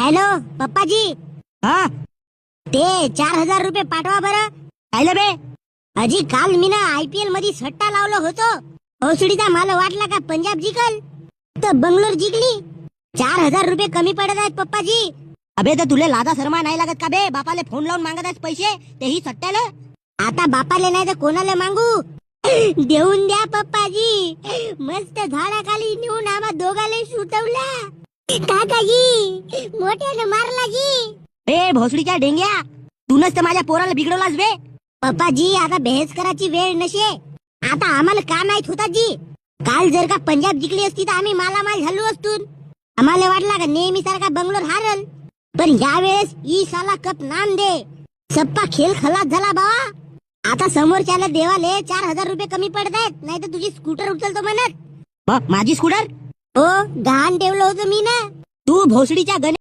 Hello पप्पाजी, हा ते 4,000 रुपये पाठवा बरं. आयलं बे. अजी काल मी ना IPL मध्ये सट्टा लावलो होतो. औषधीचा मला वाटला का पंजाब जिंकल, तर बंगलोर जिंकली. 4,000 रुपये कमी पडत आहेत पप्पाजी. अबे तर तुले लादा शर्मा नाही लागत का बे? बापाले फोन लावून मागत आहेस पैसे, तेही सट्ट्याला. आता बापाले नाही तर कोणाला मागू? देऊन द्या पप्पाजी. मस्त झाडाखाली नेऊन आम्हा दोघाले सुटवला. काकाजी मोठ्याने मारला जी. बे भोसडीच्या डेंग्या, तूनच तर माझ्या पोराला बिघडवलास बे. पप्पाजी आता बहस करायची वेळ नशे. आता आम्हाला का माहित होता जी, काल जर का पंजाब जिंकली असती तर आम्ही मालामाल झालो असतो. आम्हाला वाटला का नेहमी सारखा बंगलोर हारल, पण यावेळेस ई साला कप नाम दे. सप्पा खेळ खलास झाला बाबा. आता समोरच्याला देवाले 4,000 रुपये कमी पडत आहेत, नाही तर तुझी स्कूटर उचलतो म्हणत. माझी स्कूटर हो गहाण ठेवलं होतं मी ना. तू भोसडीच्या